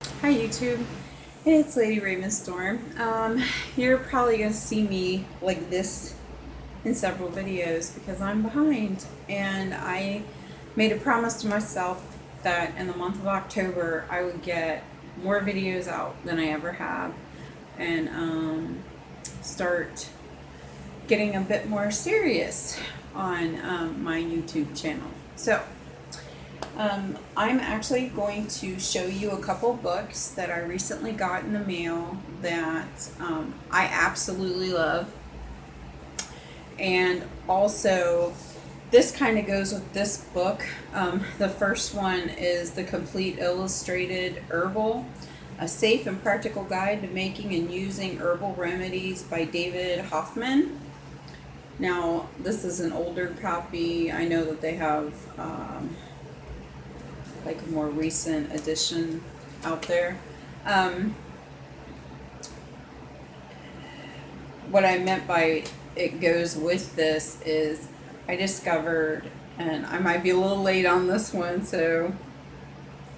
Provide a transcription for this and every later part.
Hi YouTube, it's Lady Ravenstorm. You're probably going to see me like this in several videos because I'm behind, and I made a promise to myself that in the month of October I would get more videos out than I ever have, and start getting a bit more serious on my YouTube channel. So I'm actually going to show you a couple books that I recently got in the mail that I absolutely love. And also, this kind of goes with this book. The first one is The Complete Illustrated Herbal, a safe and practical guide to making and using herbal remedies by David Hoffmann. Now, this is an older copy. I know that they have like a more recent edition out there. What I meant by it goes with this is I discovered, and I might be a little late on this one, so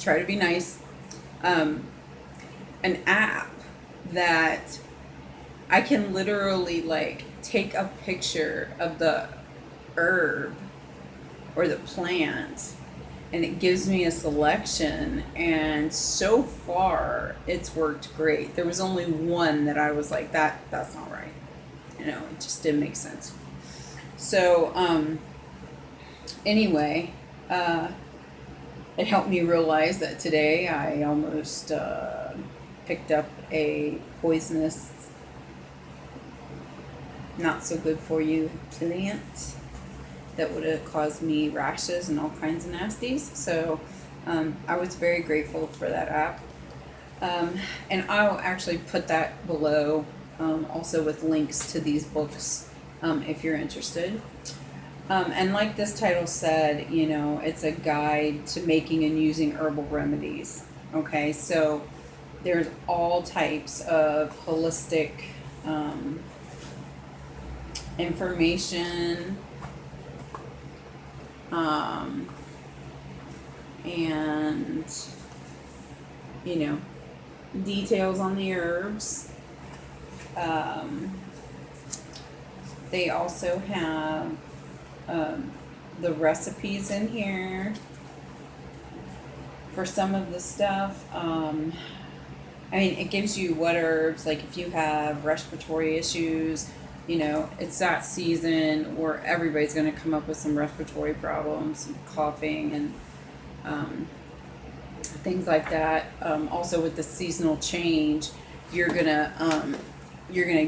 try to be nice, an app that I can literally like take a picture of the herb or the plant, and it gives me a selection, and so far it's worked great. There was only one that I was like, that's not right, it just didn't make sense. So anyway, it helped me realize that today I almost picked up a poisonous, not so good for you plant that would have caused me rashes and all kinds of nasties. So I was very grateful for that app. And I'll actually put that below, also with links to these books if you're interested. And like this title said, it's a guide to making and using herbal remedies. Okay, so there's all types of holistic information, and details on the herbs. They also have the recipes in here for some of the stuff. It gives you what herbs, like if you have respiratory issues, it's that season where everybody's going to come up with some respiratory problems, and coughing, and things like that. Also, with the seasonal change, you're gonna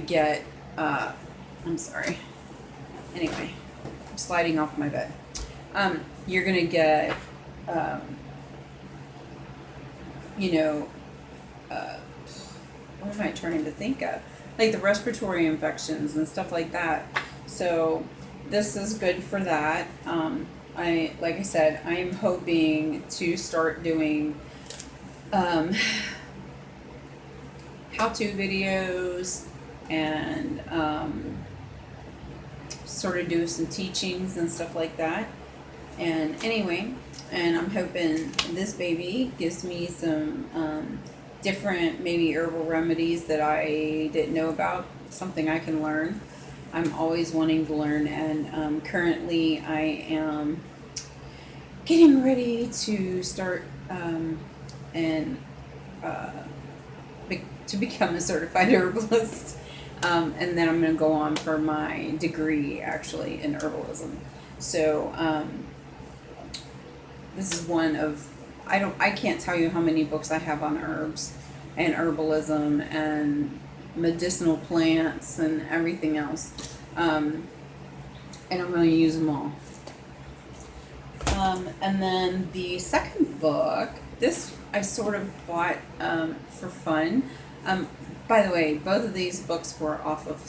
get. I'm sorry. Anyway, I'm sliding off my bed. You're gonna get. What am I trying to think of? Like the respiratory infections and stuff like that. So this is good for that. Like I said, I'm hoping to start doing how-to videos and sort of do some teachings and stuff like that. And anyway, and I'm hoping this baby gives me some different maybe herbal remedies that I didn't know about, something I can learn. I'm always wanting to learn, and currently I am getting ready to start and to become a certified herbalist. And then I'm going to go on for my degree actually in herbalism. So this is one of, I can't tell you how many books I have on herbs and herbalism and medicinal plants and everything else. And I'm going to use them all. And then the second book, this I sort of bought for fun. By the way, both of these books were off of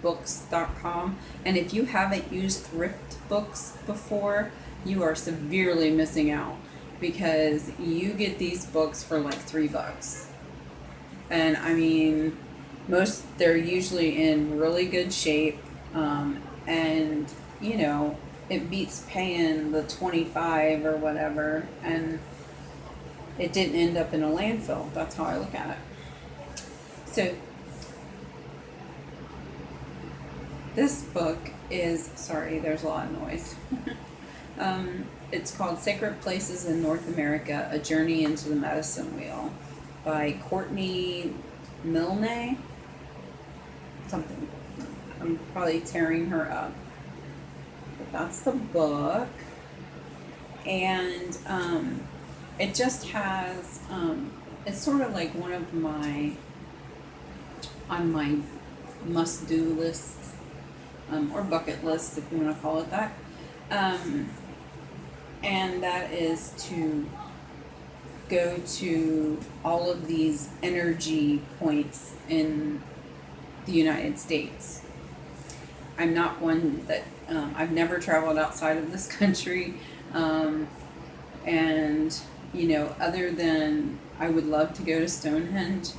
thriftbooks.com. And if you haven't used thrift books before, you are severely missing out, because you get these books for like $3. And they're usually in really good shape, and it beats paying the $25 or whatever. And it didn't end up in a landfill. That's how I look at it. So this book is, sorry, there's a lot of noise. It's called Sacred Places in North America, A Journey into the Medicine Wheel by Courtney Milne. Something. I'm probably tearing her up. But that's the book. And it just has, it's sort of like one of my, on my must-do list, or bucket list, if you want to call it that. And that is to go to all of these energy points in the United States. I'm not one that, I've never traveled outside of this country. And, you know, other than I would love to go to Stonehenge,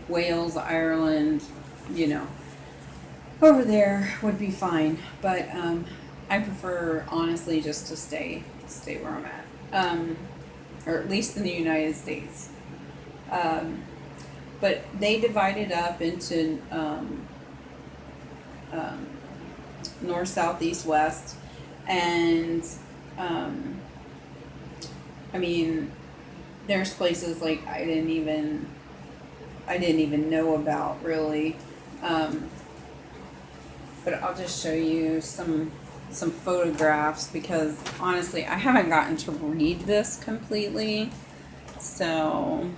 Wales, Ireland, you know, over there would be fine. But I prefer, honestly, just to stay where I'm at, or at least in the United States. But they divided up into north, south, east, west, and I mean, there's places like I didn't even know about, really. But I'll just show you some photographs, because honestly I haven't gotten to read this completely. So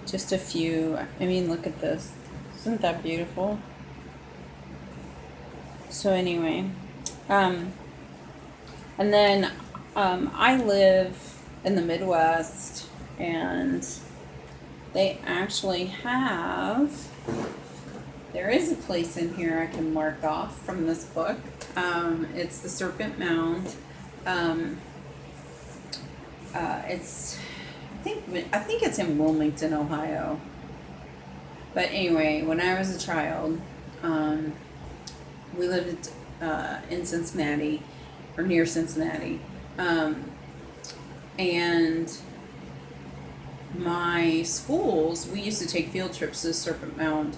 just a few. I mean, look at this. Isn't that beautiful? So anyway, and then I live in the Midwest, and they actually have, there is a place in here I can mark off from this book. It's the Serpent Mound. It's, I think it's in Wilmington, Ohio. But anyway, when I was a child, we lived in Cincinnati, or near Cincinnati, and my schools, we used to take field trips to the Serpent Mound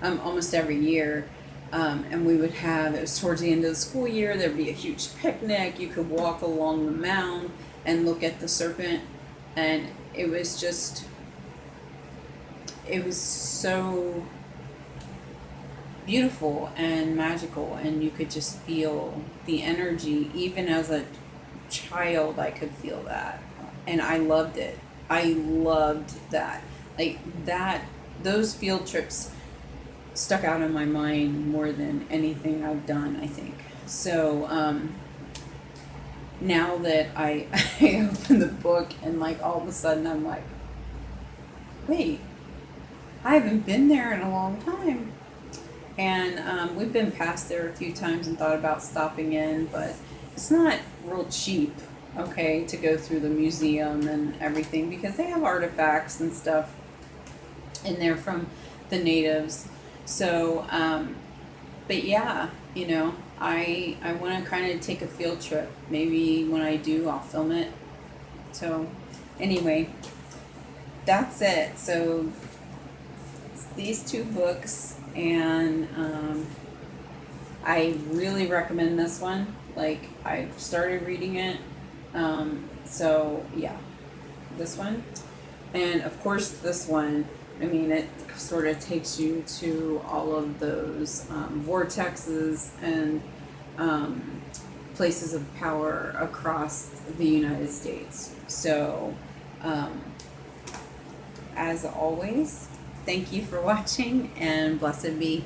almost every year. And we would have, it was towards the end of the school year, there'd be a huge picnic. You could walk along the mound and look at the serpent, and it was just, it was so beautiful and magical, and you could just feel the energy. Even as a child, I could feel that, and I loved it. I loved that. Like that, those field trips stuck out in my mind more than anything I've done, I think. So now that I open the book, and like all of a sudden I'm like, wait, I haven't been there in a long time. And we've been past there a few times and thought about stopping in, but it's not real cheap, okay, to go through the museum and everything, because they have artifacts and stuff in there from the natives. So, but yeah, you know, I want to kind of take a field trip. Maybe when I do, I'll film it. So anyway, that's it. So it's these two books, and I really recommend this one. Like, I've started reading it. So yeah, this one, and of course this one. I mean, it sort of takes you to all of those vortexes and places of power across the United States. So, as always, thank you for watching, and blessed be.